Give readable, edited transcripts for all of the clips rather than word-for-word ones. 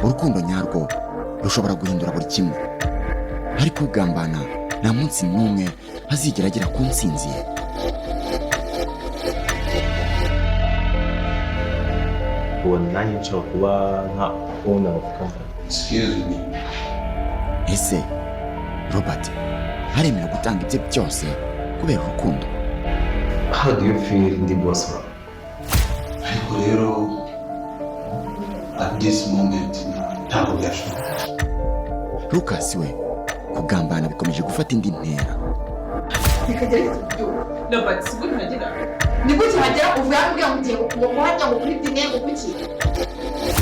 urukundo nyarwo rushobora guhindura buri kimwe, ariko ugambana nta munsi n'umwe azigera agera ku ntsinzi ye. nanjye nshobora kuba nka owner of company. Excuse me. Ese Robert haremera gutanga ibye byose kubera urukundo? How do you feel ndi boss wawe? Ariko rero at this moment ntabwo byashoboka. Lucas we kugambana bikomeje gufata indi ntera. Robert siburi nagira nibwo cyagera uvuye ambwiye mugiye kuhajya ngo kuri dine ngo kuki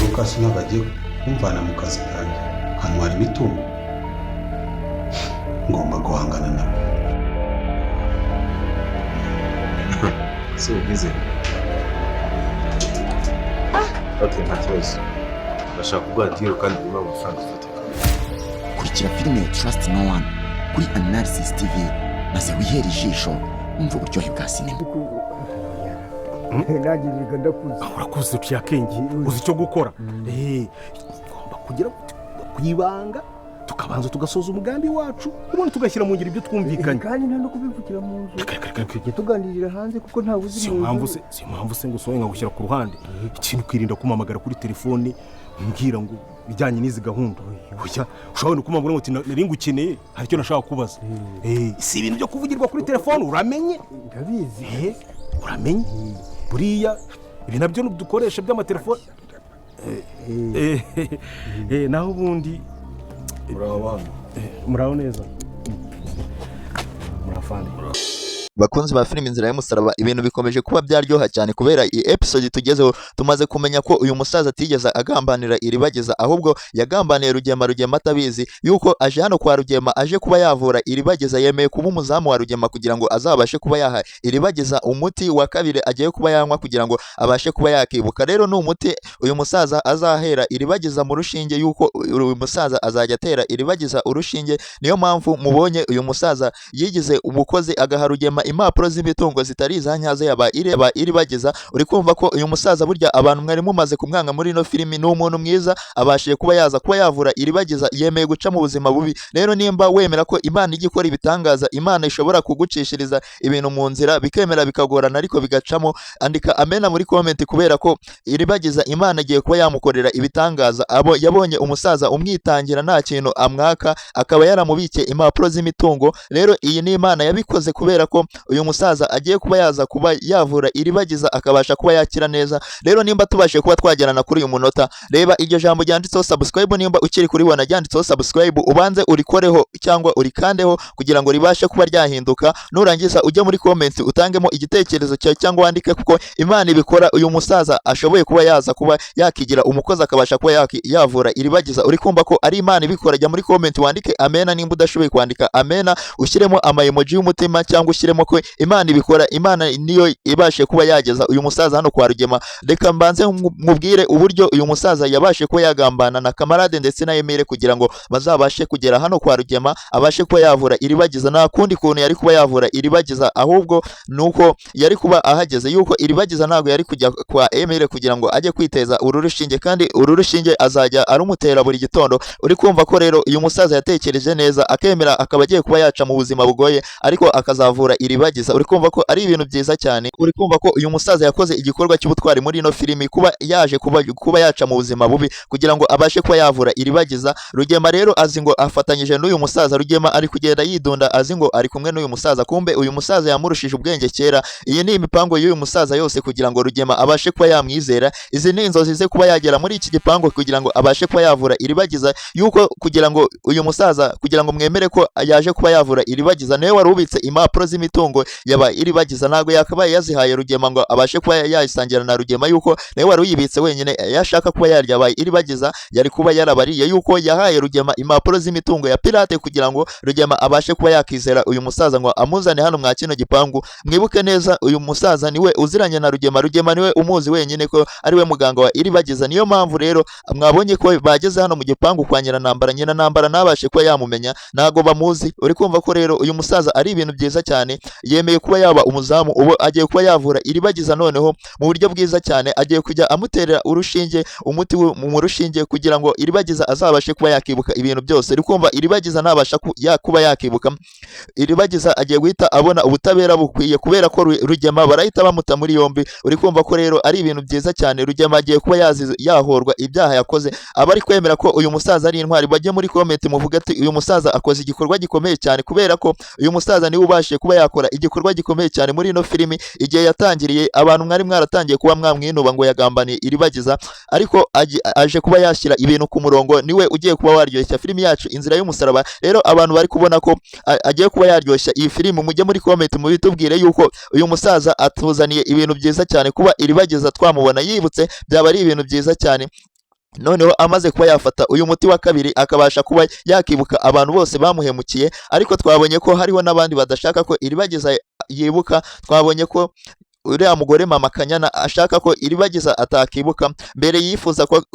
Lucas nabagiye kumvana mu kazi kanjye hano hari imitungo ngomba guhangana nabo. So busy. Okay, nta kibazo. Ndashaka kuguha deal kandi urimo amafaranga ufatika. Kurikira filime Trust No One kuri Analysis TV maze wihere ijisho umva uburyohe bwa sinema. Nagirika ndakuze. Urakuze uciye akenge uzi icyo gukora. Ngomba kugira kwibanga tukabanza tugasoza umugambi wacu ubundi tugashyira mu ngiro ibyo twumvikanye. Kandi nta no kubivukira mu nzu. Tujye tuganirira hanze kuko nta buzi mu nzu. Si impamvu se ngo soye nkagushyira ku ruhande. Ikintu kwirinda kumamagara kuri telefone mbwira ngo bijyanye n'izi gahunda. Oya ushobora kumambura ngo nari ngukeneye hari icyo nashaka kubaza. Si ibintu byo kuvugirwa kuri telefone uramenye? Ndabizi. Uramenye? Buriya ibi nabyo dukoresha by'amatelefone. Naho ubundi muraho neza. Murafande. Bakunzi ba filime Inzira y'Umusaraba, ibintu bikomeje kuba byaryoha cyane kubera iyi episode tugezeho tumaze kumenya ko uyu musaza atigeze agambanira Iribageza, ahubwo yagambaniye Rugema atabizi yuko aje hano kwa Rugema aje kuba yavura Iribageza. Yemeye kuba umuzamu wa Rugema kugira ngo azabashe kuba yaha Iribageza umuti wa kabiri agiye kuba yanywa kugira ngo abashe kuba yakibuka. Rero ni umuti uyu musaza azahera Iribageza mu rushinge, yuko uyu musaza azajya atera Iribageza urushinge. Niyo mpamvu mubonye uyu musaza yigize umukozi agaha Rugema impapuro z'imitungo zitari izanyaze yaba Iribageza. Uri kumva ko uyu musaza burya abantu mwari mumaze kumwanga muri no filimi ni umuntu mwiza, abashiye kuba yaza kuba yavura Iribageza, yemeye guca mu buzima bubi. Rero nimba wemera ko Imana igikora ibitangaza, Imana ishobora kugucishiriza ibintu mu nzira bikemera bikagorana ariko bigacamo, andika amena muri comment kubera ko Iribageza Imana igiye kuba yamukorera ibitangaza. Abo yabonye umusaza umwitangira nta kintu amwaka, akaba yaramubikiye impapuro z'imitungo. Rero iyi ni Imana yabikoze kubera ko uyu musaza agiye kuba yaza kuba yavura Iribageza akabasha kuba yakira neza. Rero nimba tubashe kuba twagerana kuri uyu munota, reba iryo jambo ryanditseho subscribe, nimba ukiri kuri wana ryanditseho subscribe ubanze urikoreho cyangwa urikandeho kugira ngo ribashe kuba ryahinduka. Nurangiza ujye muri comments utangemo igitekerezo cyawe cyangwa wandike kuko Imana ibikora. Uyu musaza ashoboye kuba yaza kuba yakigira umukozi akabasha kuba yavura Iribageza. Uri kumva ko ari Imana ibikora? Jya muri comment wandike amena, nimba udashoboye kwandika amena ushyiremo ama emoji y'umutima cyangwa ushyiremo ko Imana ibikora. Imana niyo ibashe kuba yageza uyu musaza hano kwa Rugema. Reka mbanze mubwire uburyo uyu musaza yabashe kuba yagambana na Kamarade ndetse na Emile kugira ngo bazabashe kugera hano kwa Rugema abashe kuba yavura Iribageza. Nta kundi kuntu yari kuba yavura Iribageza ahubwo nuko yari kuba ahageze, yuko Iribageza ntabwo yari kujya kwa Emile kugira ngo ajye kwiteza uru rushinge, kandi uru rushinge azajya arumutera buri gitondo. Uri kumva ko rero uyu musaza yatekereje neza akemera akaba agiye kuba yaca mu buzima bugoye ariko akazavura Iribageza. Uri kumva ko ari ibintu byiza cyane. Uri kumva ko uyu musaza yakoze igikorwa cy'ubutwari muri ino filimi, kuba yaje kuba yaca mu buzima bubi kugira ngo abashe kuba yavura Iribageza. Rugema rero azi ngo afatanyije n'uyu musaza. Rugema ari kugenda yidunda azi ngo ari kumwe n'uyu musaza, kumbe uyu musaza yamurushije ubwenge kera. Iyi ni imipango y'uyu musaza yose kugira ngo Rugema abashe kuba yamwizera. Izi ni inzozi ze kuba yagera muri iki gipango kugira ngo abashe kuba yavura Iribageza, yuko kugira ngo uyu musaza kugira ngo mwemere ko yaje kuba yavura Iribageza nawe wari ubitse impapuro z'imitungo yaba Iribageza, ntabwo yakabaye yazihaye Rugema ngo abashe kuba yayisangira na Rugema, yuko nawe wari uyibitse wenyine. Yashaka kuba yarya abaye Iribageza yari kuba yarabariye, yuko yahaye Rugema impapuro z'imitungo ya Pirate kugira ngo Rugema abashe kuba yakizera uyu musaza ngo amuzane hano mwa kino gipangu. Mwibuke neza uyu musaza niwe uziranye na Rugema. Rugema niwe umuzi wenyine ko ari we muganga wa Iribageza. Niyo mpamvu rero mwabonye ko bageze hano mu gipangu kwa Nyiranambara nabashe kuba yamumenya, ntago bamuzi. Uri kumva ko rero uyu musaza ari ibintu byiza cyane. yemeye kuba yaba umuzamu, ubu agiye kuba yavura Iribagiza noneho mu buryo bwiza cyane, agiye kujya amuterera urushinge, umuti mu rushinge kugira ngo Iribagiza azabashe kuba yakibuka ibintu byose. Uri kumva Iribagiza ntabasha kuba yakibuka, Iribagiza agiye guhita abona ubutabera bukwiye kubera ko Rugema barahita bamuta muri yombi. Uri kumva ko rero ari ibintu byiza cyane, Rugema agiye kuba yahorwa ibyaha yakoze. Abari kwemera ko uyu musaza ari intwari bajye muri comment muvuga ati uyu musaza akoze igikorwa gikomeye cyane, kubera ko uyu musaza niwe ubashije kuba yakora igikorwa gikomeye cyane muri ino filimi. Igihe yatangiriye abantu mwari mwaratangiye kuba mwamwinuba ngo yagambaniye Iribagiza, ariko aje kuba yashyira ibintu ku murongo, niwe ugiye kuba waryoshya filimi yacu Inzira y'Umusaraba. Rero abantu bari kubona ko agiye kuba yaryoshya iyi filimi, mujye muri comment mubitubwire yuko uyu musaza atuzaniye ibintu byiza cyane. Kuba Iribagiza twamubona yibutse byaba ari ibintu byiza cyane. Noneho amaze kuba yafata uyu muti wa kabiri akabasha kuba yakibuka abantu bose bamuhemukiye, ariko twabonye ko hariho n'abandi badashaka ko Iribagiza yibuka. Twabonye ko uriya mugore Mama Kanyana ashaka ko Iribagiza atakibuka. Mbere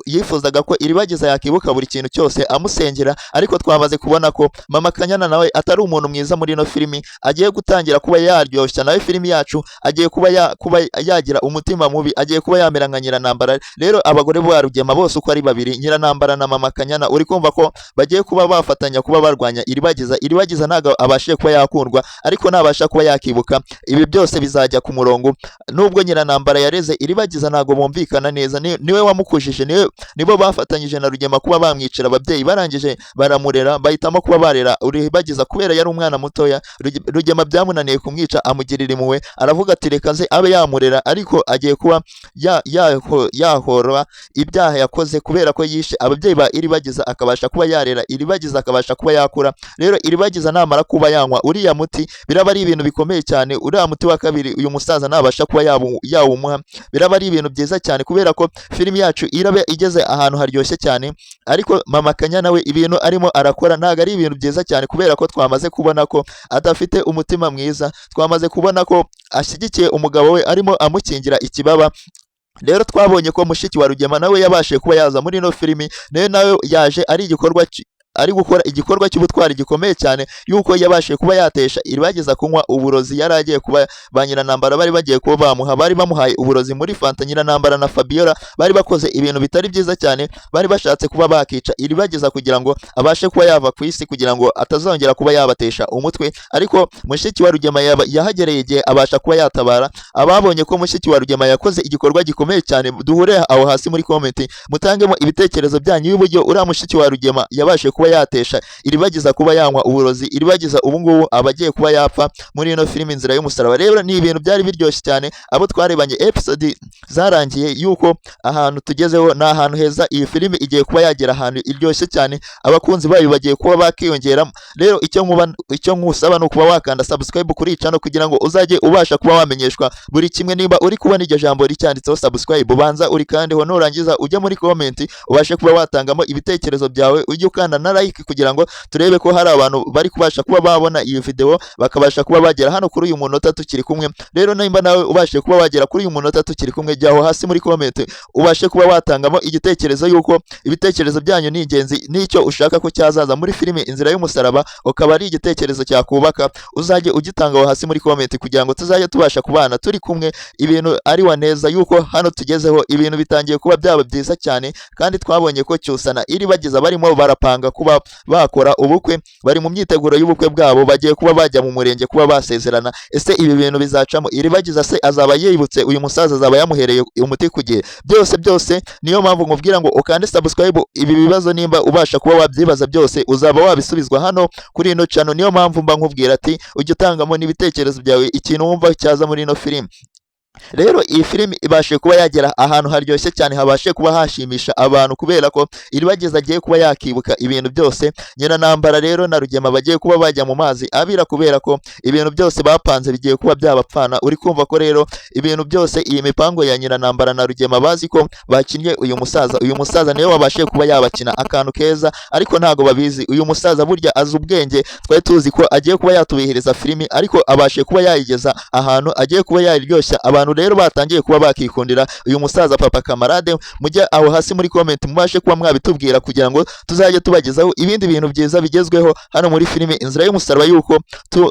yifuzaga ko Iribagiza yakibuka buri kintu cyose amusengera, ariko twamaze kubona ko Mama Kanyana nawe atari umuntu mwiza muri ino filimi. Agiye gutangira kuba yaryoshya nawe filimi yacu, agiye kuba yagira umutima mubi, agiye kuba yamera nka Nyiranambara. Rero abagore ba Rugema bose uko ari babiri, Nyiranambara na Mama Kanyana, uri kumva ko bagiye kuba bafatanya kuba barwanya Iribagiza. Iribagiza ntago abashije kuba yakundwa, ariko nabasha kuba yakibuka ibi byose bizajya ku murongo. Nubwo Nyiranambara yareze Iribagiza ntago bumvikana neza, niwe wamukujije, nibo bafatanyije na Rugema kuba bamwicira. Ababyeyi barangije baramurera, bahitamo kuba barera Iribagiza kubera yari umwana mutoya. Rugema byamunaniye kumwica, amugirira impuhwe, aravuga ati reka ze abe yamurera, ariko agiye kuba yahora ibyaha yakoze kubera ko yishe ababyeyi ba Iribagiza, akabasha kuba yarera Iribagiza, akabasha kuba yakura. Rero Iribagiza namara kuba yanywa uriya muti, biraba ari ibintu bikomeye cyane. Uriya muti wa kabiri uyu musaza nabasha kuba yawumuha, biraba ari ibintu byiza cyane, kubera ko filimi yacu iraba igeze ahantu haryoshye cyane. Ariko Mama Kanyana we ibintu arimo arakora ntago ari ibintu byiza cyane, kubera ko twamaze kubona ko adafite umutima mwiza, twamaze kubona ko ashyigikiye umugabo we arimo amukingira ikibaba. Rero twabonye ko mushiki wa Rugema nawe yabashije kuba yaza muri ino filimi, nawe yaje ari gukora igikorwa cy'ubutwari gikomeye cyane, yuko yabashije kuba yatesha Iribagiza kunywa uburozi yari agiye kuba ba Nyiranambara bari bagiye kuba bamuha. Bari bamuhaye uburozi muri fanta. Nyiranambara na Fabiola bari bakoze ibintu bitari byiza cyane, bari bashatse kuba bakica Iribagiza kugira ngo abashe kuba yava ku isi, kugira ngo atazongera kuba yabatesha umutwe. Ariko mushiki wa Rugema yahagereye igihe abasha kuba yatabara. Ababonye ko mushiki wa Rugema yakoze igikorwa gikomeye cyane, duhure aho hasi muri comment mutangemo ibitekerezo byanyu y'uburyo uriya mushiki wa Rugema yabashe kuba yatesha Iribagiza kuba yanywa uburozi. Iribagiza ubu ngubu abagiye kuba yapfa muri ino filimi Inzira y'Umusaraba. Rero ni ibintu byari biryoshye cyane, abo twarebanye episode zarangiye yuko ahantu tugezeho ni ahantu heza. Iyi filimi igiye kuba yagera ahantu iryoshye cyane, abakunzi bayo bagiye kuba bakiyongeramo. Rero icyo nkusaba ni ukuba wakanda subscribe kuri channel kugira ngo uzajye ubasha kuba wamenyeshwa buri kimwe. Niba uri kubona iryo jambo ricyanditseho subscribe, banza urikandeho, nurangiza ujye muri comment ubashe kuba watangamo ibitekerezo byawe, ujye ukanda na like kugira ngo turebe ko hari abantu bari kubasha kuba babona iyi video, bakabasha kuba bagera hano kuri uyu munota tukiri kumwe. Rero nimba nawe ubashe kuba wagera kuri uyu munota tukiri kumwe, jyaho hasi muri comment ubashe kuba watangamo igitekerezo, yuko ibitekerezo byanyu ni ingenzi, n'icyo ushaka ko cyazaza muri filimi Inzira y'Umusaraba ukaba ari igitekerezo cyakubaka, uzajye ugitanga aho hasi muri comment kugira ngo tuzajye tubasha kubana turi kumwe. Ibintu ari waneza yuko hano tugezeho ibintu bitangiye kuba byaba byiza cyane, kandi twabonye ko Cyusana Iribagiza barimo barapanga kuba bakora ubukwe, bari mu myiteguro y'ubukwe bwabo, bagiye kuba bajya mu murenge kuba basezerana. Ese ibi bintu bizacamo Iribagiza se azaba yibutse uyu musaza, azaba yamuhereye umuti ku gihe? Byose niyo mpamvu nkubwira ngo ukande subscribe. Ibi bibazo nimba ubasha kuba wabyibaza byose uzaba wabisubizwa hano kuri ino channel. Niyo mpamvu mba nkubwira ati ujye utangamo n'ibitekerezo byawe, ikintu wumva cyaza muri ino filimi. Rero iyi filimi ibashe kuba yagera ahantu haryoshye cyane, habashe kuba hashimisha abantu, kubera ko Iribagiza agiye kuba yakibuka ibintu byose. Nyiranambara rero na Rugema bagiye kuba bajya mu mazi abira, kubera ko ibintu byose bapanze bigiye kuba byabapfana. Uri kumva ko rero ibintu byose, iyi mipango ya Nyiranambara na Rugema bazi ko bakinnye uyu musaza niwe wabashe kuba yabakina akantu keza, ariko ntago babizi uyu musaza burya azi ubwenge. Twari tuzi ko agiye kuba yatubihiriza filimi, ariko abashe kuba yayigeza ahantu agiye kuba yaryoshya abantu abantu rero batangiye kuba bakikundira uyu musaza Papa Kamarade, mujye aho hasi muri comment mubashe kuba mwabitubwira kugira ngo tuzajye tubagezaho ibindi bintu byiza bigezweho hano muri filime Inzira y'Umusaraba, yuko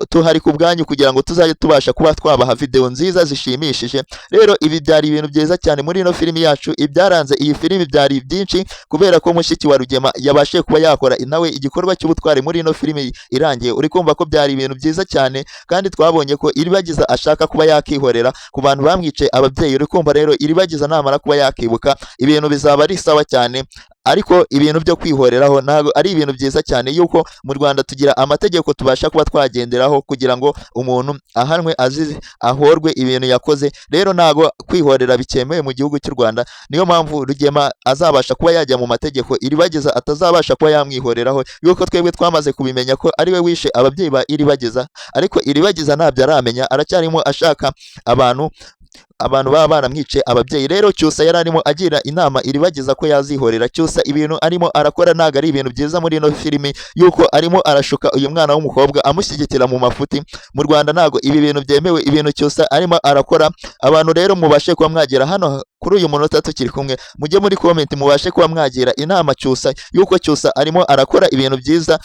tuhari ku bwanyu kugira ngo tuzajye tubasha kuba twabaha video nziza zishimishije. Rero ibi byari ibintu byiza cyane muri ino filime yacu, ibyaranze iyi filime byari byinshi kubera ko mushiki wa Rugema yabashe kuba yakora nawe igikorwa cy'ubutwari muri ino filime irangiye. Uri kumva ko byari ibintu byiza cyane, kandi twabonye ko Iribagiza ashaka kuba yakihorera ku bantu bamwice ababyeyi. Uri kumva rero Iribagiza namara kuba yakibuka ibintu bizaba ari sawa cyane, ariko ibintu byo kwihoreraho ntabwo ari ibintu byiza cyane, yuko mu Rwanda tugira amategeko tubasha kuba twagenderaho kugira ngo umuntu ahanwe azize ahorwe ibintu yakoze. Rero ntabwo kwihorera bikemewe mu gihugu cy'u Rwanda, niyo mpamvu Rugema azabasha kuba yajya mu mategeko, Iribagiza atazabasha kuba yamwihoreraho, yuko twebwe twamaze kubimenya ko ari we wishe ababyeyi ba Iribagiza. Ariko Iribagiza ntabyo aramenya, aracyarimo ashaka abantu baba baramwice ababyeyi. Rero Cyusa yari arimo agira inama Iribagiza ko yazihorera. Cyusa ibintu arimo arakora ntabwo ari ibintu byiza muri ino filimi, yuko arimo arashuka uyu mwana w'umukobwa amushyigikira mu mafuti. Mu Rwanda ntabwo ibi bintu byemewe, ibintu Cyusa arimo arakora. Abantu rero mubashe kuba mwagera hano kuri uyu munota tukiri kumwe, mujye muri comment mubashe kuba mwagira inama Cyusa, yuko Cyusa arimo arakora ibintu byiza,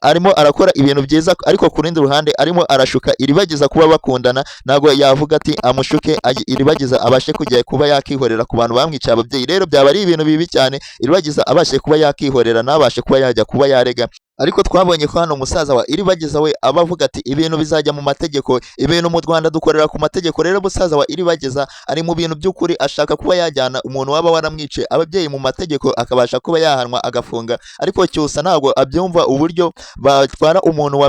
arimo arakora ibintu byiza, ariko ku rundi ruhande arimo arashuka Iribagiza kuba bakundana. Ntabwo yavuga ati amushuke Iribagiza abashe kujya kuba yakihorera ku bantu bamwicaye ababyeyi. Rero byaba ari ibintu bibi cyane Iribagiza abashe kuba yakihorera, nabashe kuba yajya kuba yarega. Ariko twabonye ko hano umusaza wa Iribagiza we abavuga ati ibintu bizajya mu mategeko, ibintu mu Rwanda dukorera ku mategeko. Rero umusaza wa Iribagiza ari mu bintu by'ukuri, ashaka kuba yajyana umuntu waba waramwice ababyeyi mu mategeko akabasha kuba yahanwa agafunga. Ariko Cyusa ntabwo abyumva uburyo batwara umuntu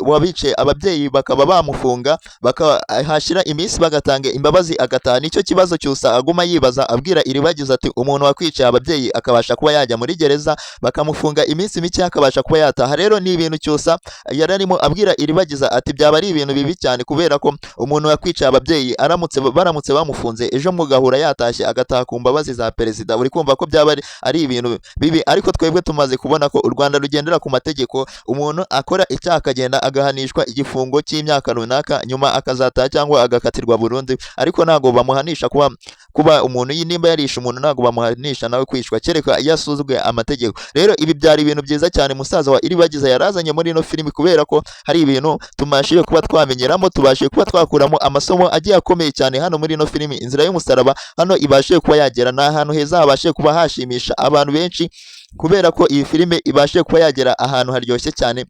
wabice ababyeyi bakaba bamufunga, bakahashyira iminsi bagatanga imbabazi agataha. Nicyo kibazo Cyusa aguma yibaza, abwira Iribagiza ati umuntu wakwiciye ababyeyi akabasha kuba yajya muri gereza bakamufunga iminsi mike akabasha kuba yataha. Rero ni ibintu Cyusa yari arimo abwira Iribagiza ati byaba ari ibintu bibi cyane, kubera ko umuntu wakwiciye ababyeyi baramutse bamufunze ejo mugahura yatashye agataha ku mbabazi za perezida. Uri kumva ko byaba ari ibintu bibi. Ariko twebwe tumaze kubona ko u Rwanda rugendera ku mategeko, umuntu akora icyaha akagenda agahanishwa igifungo cy'imyaka runaka, nyuma akazataha cyangwa agakatirwa burundu. Ariko ntabwo bamuhanisha kuba umuntu nimba yarishe umuntu, ntabwo bamuhanisha nawe kwicwa kereka yasuzuguye amategeko. Rero ibi byari ibintu byiza cyane musaza wa Iribagiza yarazanye muri ino filimi, kubera ko hari ibintu tumashije kuba twamenyeramo, tubashije kuba twakuramo amasomo agiye akomeye cyane hano muri ino filimi Inzira y'Umusaraba. Hano ibashije kuba yagera n'ahantu heza habashe kuba hashimisha abantu benshi, kubera ko iyi filime ibashe kuba yagera ahantu haryoshye cyane.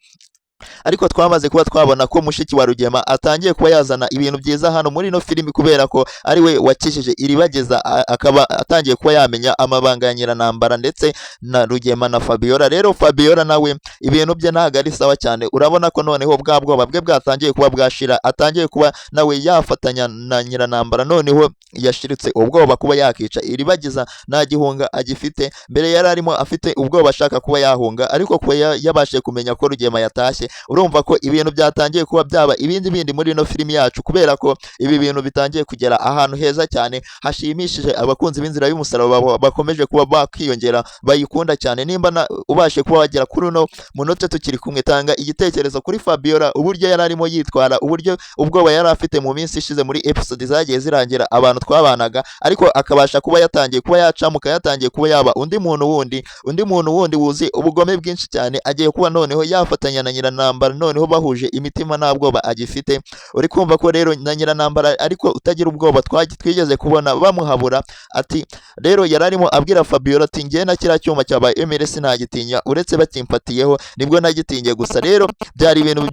Ariko twamaze kuba twabona ko mushiki wa Rugema atangiye kuba yazana ibintu byiza hano muri ino filimi, kubera ko ari we wakishije Iribagiza, akaba atangiye kuba yamenya amabanga ya Nyiranambara ndetse na Rugema na Fabiola. Rero Fabiola nawe ibintu bye ntabwo ari sawa cyane, urabona ko noneho bwa bwoba bwe bwatangiye kuba bwashira, atangiye kuba nawe yafatanya na Nyiranambara, noneho yashiritse ubwoba kuba yakica Iribagiza. Nta gihunga agifite, mbere yari arimo afite ubwoba ashaka kuba yahunga, ariko kuba yabashije kumenya ko Rugema yatashye, urumva ko ibintu byatangiye kuba byaba ibindi muri ino filimi yacu, kubera ko ibi bintu bitangiye kugera ahantu heza cyane hashimishije. Abakunzi b'Inzira y'Umusaraba bakomeje kuba bakiyongera, bayikunda cyane. Nimba ubashe kuba wagera kuri uno munota tukiri kumwe, tanga igitekerezo kuri Fabiola, uburyo yari arimo yitwara, uburyo ubwoba yari afite mu minsi ishize muri episode zagiye zirangira abantu twabanaga, ariko akabasha kuba yatangiye kuba yacamuka, yatangiye kuba yaba undi muntu wundi wuzi ubugome bwinshi cyane. Agiye kuba noneho yafatanya na Nyiranambara, noneho bahuje imitima, nta bwoba agifite. Uri kumva ko rero na Nyiranambara ariko utagira ubwoba twigeze kubona bamuhabura. Ati rero yari arimo abwira Fabiola ati ngiye na kiriya cyuma cyabaye MLS ntagitinya, uretse bakimpatiyeho nibwo nagitinye gusa. Rero byari ibintu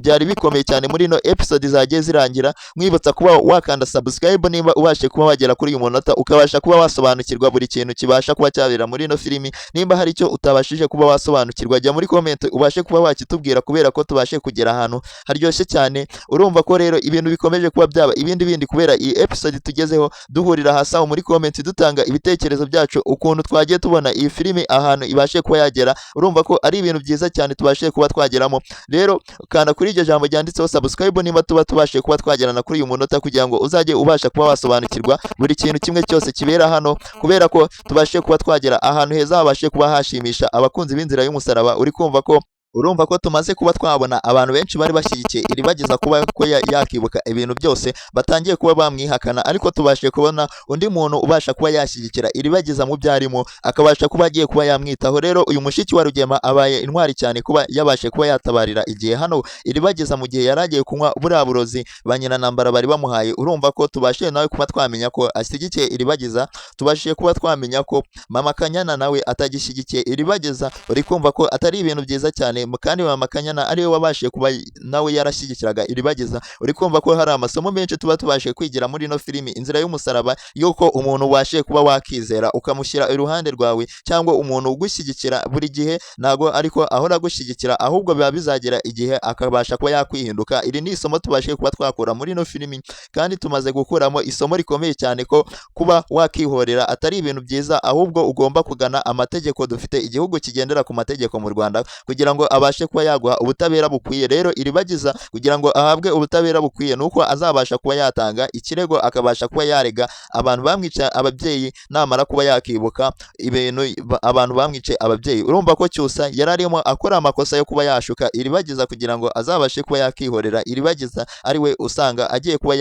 byari bikomeye cyane muri ino episode zagiye zirangira. Mwibutsa kuba wakanda subscribe nimba ubashe kuba wagera kuri uyu munota, ukabasha kuba wasobanukirwa buri kintu kibasha kuba cyabera muri ino filimi. Nimba hari icyo utabashije kuba wasobanukirwa, jya muri comment ubashe kuba wakitubwira, kubera ko tubashe kugera ahantu haryoshye cyane. Urumva ko rero ibintu bikomeje kuba byaba ibindi kubera iyi episode tugezeho. Duhurira hasi aho muri comment dutanga ibitekerezo byacu, ukuntu twagiye tubona iyi filimi ahantu ibashe kuba yagera. Urumva ko ari ibintu byiza cyane tubashe kuba twageramo. Rero kanda kuri iryo jambo ryanditseho subscribe nimba tubashe kuba twagerana kuri uyu munota, kugira ngo uzajye ubasha kuba wasobanukirwa buri kintu kimwe cyose kibera hano, kubera ko tubashe kuba twagera ahantu heza habashe kuba hashimisha abakunzi b'Inzira y'Umusaraba. Uri kumva ko urumva ko tumaze kuba twabona abantu benshi bari bashyigikiye Iribagiza kuba ko yakibuka ibintu byose batangiye kuba bamwihakana, ariko tubashe kubona undi muntu ubasha kuba yashyigikira Iribagiza mu byarimo akabasha kuba agiye kuba yamwitaho. Rero uyu mushiki wa Rugema abaye intwari cyane kuba yabashe kuba yatabarira igihe hano Iribagiza mu gihe yaragiye kunywa buriya burozi ba nyina ntambara bari bamuhaye. Urumva ko tubashe nawe kuba twamenya ko ashyigikiye Iribagiza, tubashije kuba twamenya ko Mama Kanyana nawe atagishyigikiye Iribagiza. Uri kumva ko atari ibintu byiza cyane, kandi Mama Kanyana ariwe wabashije kuba nawe yarashyigikiraga Iribagiza. Uri kumva ko hari amasomo menshi tuba tubashe kwigira muri ino filimi Inzira y'Umusaraba, yuko umuntu ubashe kuba wakizera ukamushyira iruhande rwawe, cyangwa umuntu ugushyigikira buri gihe ntago ariko ahora agushyigikira, ahubwo biba bizagera igihe akabasha kuba yakwihinduka. Iri ni isomo tubashe kuba twakura muri ino filimi, kandi tumaze gukuramo isomo rikomeye cyane ko kuba wakihorera atari ibintu byiza, ahubwo ugomba kugana amategeko. Dufite igihugu kigendera ku mategeko mu Rwanda kugira ngo abashe kuba yaguha ubutabera bukwiye. Rero Iribagiza kugira ngo ahabwe ubutabera bukwiye nuko azabasha kuba yatanga ikirego, akabasha kuba yarega abantu bamwica ababyeyi, namara kuba yakibuka ibintu abantu bamwice ababyeyi. Urumva ko Cyusa yararimo akora amakosa yo kuba yashuka Iribagiza kugira ngo azabashe kuba yakihorera. Iribagiza ari we usanga agiye kuba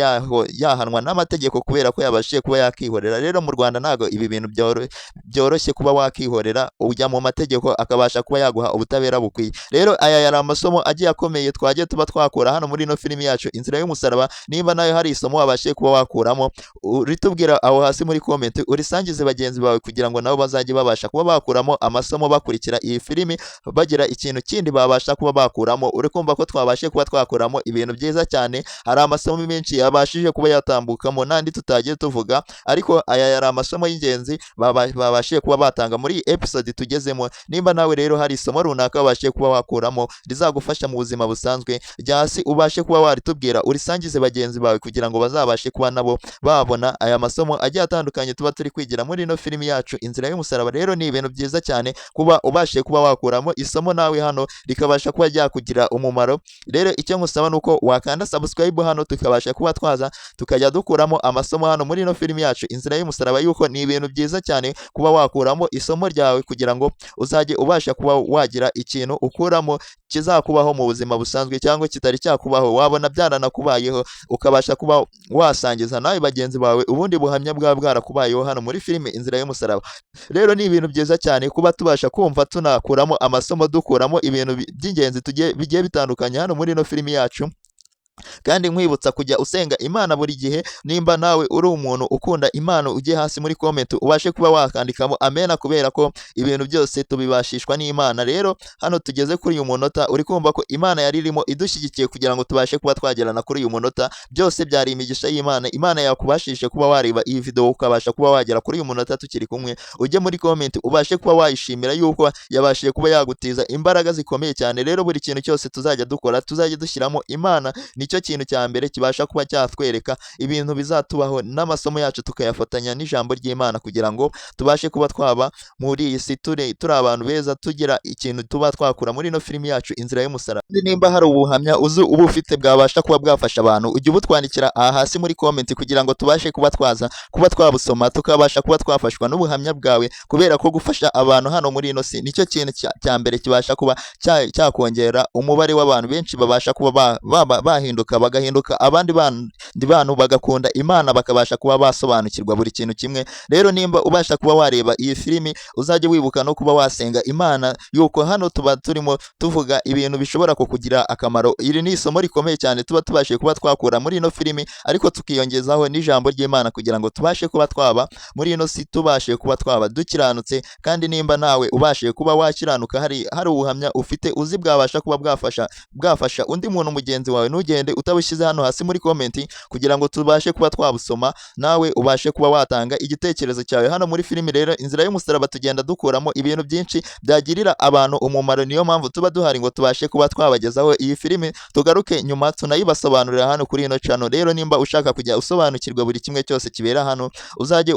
yahanwa n'amategeko kubera ko yabashije kuba yakihorera. Rero mu Rwanda ntago ibi bintu byoroshye kuba wakihorera, ujya mu mategeko akabasha kuba yaguha ubutabera bukwiye. Rero aya yari amasomo agiye akomeye twagiye tuba twakura hano muri ino filimi yacu Inzira y'Umusaraba. Nimba nayo hari isomo wabashije kuba wakuramo, uritubwira aho hasi muri comment, urisangize bagenzi bawe kugira ngo nabo bazajye babasha kuba bakuramo amasomo bakurikira iyi filimi, bagira ikintu kindi babasha kuba bakuramo. Uri kumva ko twabashe kuba twakuramo ibintu byiza cyane, hari amasomo menshi yabashije kuba yatambukamo nandi tutagiye tuvuga, ariko aya yari amasomo y'ingenzi babashije kuba batanga muri episode tugezemo. Nimba nawe rero hari isomo runaka wabashije kuba wakuramo rizagufasha mu buzima busanzwe, jya hasi ubashe kuba waritubwira, urisangize bagenzi bawe kugira ngo bazabashe kuba nabo babona aya masomo agiye atandukanye tuba turi kwigira muri ino filimi yacu Inzira y'Umusaraba. Rero ni ibintu byiza cyane kuba ubashije kuba wakuramo isomo nawe hano rikabasha kuba ryakugira umumaro. Rero icyo ngusaba nuko wakanda subscribe hano, tukabasha kuba twaza tukajya dukuramo amasomo hano muri ino filimi yacu Inzira y'Umusaraba, yuko ni ibintu byiza cyane kuba wakuramo isomo ryawe kugira ngo uzajye ubasha kuba wagira ikintu ukuramo kizakubaho mu buzima busanzwe, cyangwa kitari cyakubaho wabona byaranakubayeho, ukabasha kuba wasangiza nawe bagenzi bawe ubundi buhamya bwarakubayeho hano muri filime Inzira y'Umusaraba. Rero ni ibintu byiza cyane kuba tubasha kumva tunakuramo amasomo, dukuramo ibintu by'ingenzi bigiye bitandukanye hano muri ino filimi yacu. Kandi nkwibutsa kujya usenga Imana buri gihe. Nimba nawe uri umuntu ukunda Imana, ujye hasi muri comment ubashe kuba wakandikamo amena, kubera ko ibintu byose tubibashishwa n'Imana. Rero hano tugeze kuri uyu munota, uri kumva ko Imana yari irimo idushyigikiye kugira ngo tubashe kuba twagerana kuri uyu munota. Byose byari imigisha y'Imana. Imana yakubashije kuba wareba iyi video ukabasha kuba wagera kuri uyu munota tukiri kumwe. Ujye muri comment ubashe kuba wayishimira yuko yabashije kuba yagutiza imbaraga zikomeye cyane. Rero buri kintu cyose tuzajya dukora tuzajya dushyiramo Imana, nicyo kintu cya mbere kibasha kuba cyatwereka ibintu bizatubaho, n'amasomo yacu tukayafatanya n'ijambo ry'Imana kugira ngo tubashe kuba twaba muri iyi si turi abantu beza, tugira ikintu tuba twakura muri ino filimi yacu Inzira y'Umusaraba. Nimba hari ubuhamya uzi uba ufite bwabasha kuba bwafasha abantu, ujye ubutwandikira aha hasi muri comment kugira ngo tubashe kuba twaza kuba twabusoma, tukabasha kuba twafashwa n'ubuhamya bwawe, kubera ko gufasha abantu hano muri ino si nicyo kintu cya mbere kibasha kuba cyakongera umubare w'abantu benshi babasha kuba bahinduka, bagahinduka abandi bantu bagakunda Imana, bakabasha kuba basobanukirwa buri kintu kimwe. Rero nimba ubasha kuba wareba iyi filimi, uzajye wibuka no kuba wasenga Imana, yuko hano tuba turimo tuvuga ibintu bishobora kukugira akamaro. Iri ni isomo rikomeye cyane tuba tubashe kuba twakura muri ino filimi, ariko tukiyongezaho n'ijambo ry'Imana kugira ngo tubashe kuba twaba muri ino si, tubashe kuba twaba dukiranutse. Kandi nimba nawe ubashe kuba wakiranuka, hari ubuhamya ufite uzi bwabasha kuba bwafasha undi muntu mugenzi wawe, ntugende utabushyize hano hasi muri comment kugira ngo tubashe kuba twabusoma, nawe ubashe kuba watanga igitekerezo cyawe hano muri filimi. Rero Inzira y'Umusaraba tugenda dukuramo ibintu byinshi byagirira abantu umumaro, niyo mpamvu tuba duhari ngo tubashe kuba twabagezaho iyi filimi, tugaruke nyuma tunayibasobanurira hano kuri ino channel. Rero nimba ushaka kujya usobanukirwa buri kimwe cyose kibera hano, uzajye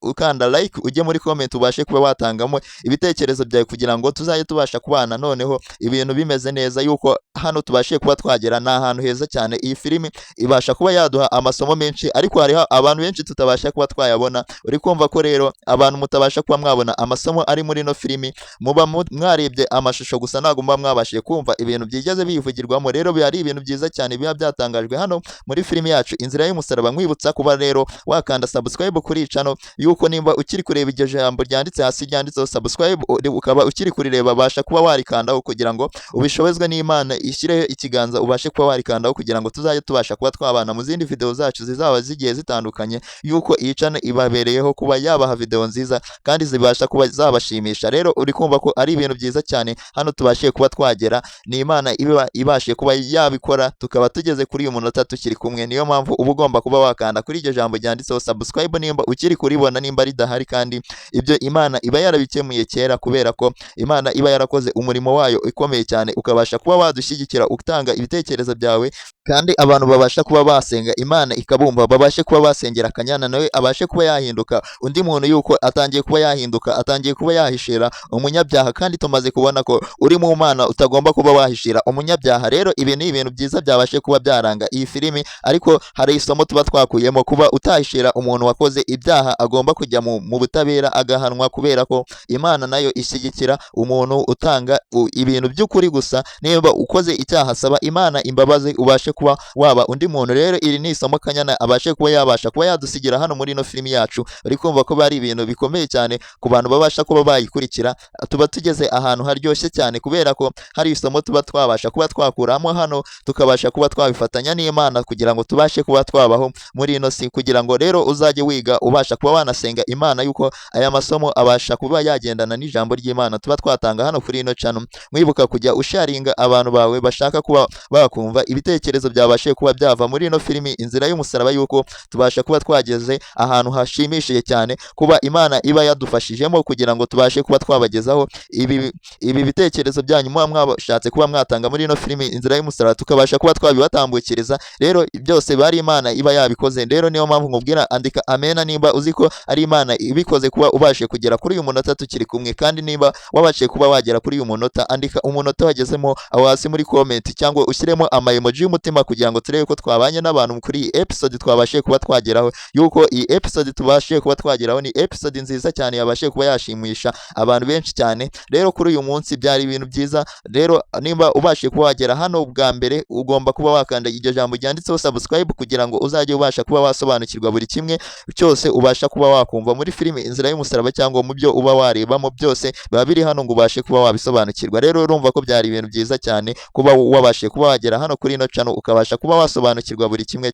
ukanda like, ujye muri comment ubashe kuba watangamo ibitekerezo byawe kugira ngo tuzajye tubasha kubana noneho ibintu bimeze neza, yuko hano tubashe kuba twagera n'ahantu heza cyane. Iyi filimi ibasha kuba yaduha amasomo menshi, ariko hariho abantu benshi tutabasha kuba twayabona. Uri kumva ko rero abantu mutabasha kuba mwabona amasomo ari muri no filimi, muba mwarebye amashusho gusa, ntabwo muba mwabashije kumva ibintu byigeze biyivugirwamo. Rero ari ibintu byiza cyane biba byatangajwe hano muri filimi yacu Inzira y'Umusaraba. Nkwibutsa kuba rero wakanda subscribe kuri channel, yuko nimba ukiri kureba iryo jambo ryanditse hasi ryanditseho subscribe, ukaba ukiri kurireba, basha kuba warikandaho kugira ngo ubishobezwe n'Imana ishyireho ikiganza, ubashe kuba warikandaho kugira ngo tuzajye tubasha kuba twabana mu zindi video zacu zizaba zigiye zitandukanye, yuko iyi channel ibabereyeho kuba yabaha video nziza kandi zibasha kuba zabashimisha. Rero uri kumva ko ari ibintu byiza cyane hano tubashiye kuba twagera, ni Imana ibashiye kuba yabikora, tukaba tugeze kuri uyu munota tukiri kumwe. Niyo mpamvu uba ugomba kuba wakanda kuri iryo jambo ryanditseho subscribe nimba ukiri kuribona, nimba ridahari, kandi ibyo Imana iba yarabikemuye kera, kubera ko Imana iba yarakoze umurimo wayo ikomeye cyane, ukabasha kuba wadushyigikira utanga ibitekerezo byawe, kandi abantu babasha kuba basenga Imana ikabumva, babashe kuba basengera Kanyana nawe abashe kuba yahinduka undi muntu, yuko atangiye kuba yahinduka, atangiye kuba yahishira umunyabyaha, kandi tumaze kubona ko uri mu Mana utagomba kuba wahishira umunyabyaha. Rero ibi ni ibintu byiza byabashe kuba byaranga iyi filimi, ariko hari isomo tuba twakuyemo, kuba utahishira umuntu wakoze ibyaha agomba kujya mu butabera agahanwa, kubera ko Imana nayo ishyigikira umuntu utanga ibintu by'ukuri gusa. Niba ukoze icyaha, saba Imana imbabazi ubashe kuba waba undi muntu. Rero iri ni isomo Kanyana abashe kuba yabasha kuba yadusigira hano muri ino filimi yacu. Uri kumva ko bari ibintu bikomeye cyane ku bantu babasha kuba bayikurikira. Tuba tugeze ahantu haryoshye cyane, kubera ko hari isomo tuba twabasha kuba twakuramo hano, tukabasha kuba twabifatanya n'Imana kugira ngo tubashe kuba twabaho muri ino si, kugira ngo rero uzajye wiga ubasha kuba wanasenga Imana, yuko aya masomo abasha kuba yagendana n'ijambo ry'Imana tuba twatanga hano kuri ino channel. Mwibuka kujya usharinga abantu bawe bashaka kuba bakumva ibitekerezo byabashe kuba byava muri ino filimi Inzira y'Umusaraba, yuko tubasha kuba twageze ahantu hashimishije cyane, kuba Imana iba yadufashijemo kugira ngo tubashe kuba twabagezaho ibi bitekerezo byanyu muba mwashatse kuba mwatanga muri ino filimi Inzira y'Umusaraba, tukabasha kuba twabibatambukiriza. Rero byose bari Imana iba yabikoze. Rero niyo mpamvu nkubwira andika amena nimba uzi ko ari Imana ibikoze kuba ubashe kugera kuri uyu munota tukiri kumwe, kandi nimba wabashe kuba wagera kuri uyu munota, andika umunota wagezemo aho hasi muri comment, cyangwa ushyiremo emoji y'umutima kugira ngo turebe ko twabanye n'abantu kuri iyi episode twabashe kuba twageraho, yuko iyi episode tubashe kuba twageraho ni episode nziza cyane yabashe kuba yashimisha abantu benshi cyane. Rero kuri uyu munsi byari ibintu byiza. Rero nimba ubashe kuba wagera hano bwa mbere, ugomba kuba wakanda iryo jambo ryanditseho subscribe kugira ngo uzajye ubasha kuba wasobanukirwa buri kimwe cyose ubasha kuba wakumva muri filimi Inzira y'Umusaraba, cyangwa mu byo uba warebamo byose biba biri hano ngo ubashe kuba wabisobanukirwa. Rero urumva ko byari ibintu byiza cyane kuba wabashe kuba wagera hano kuri ino channel, ukabasha kuba wasobanukirwa buri kimwe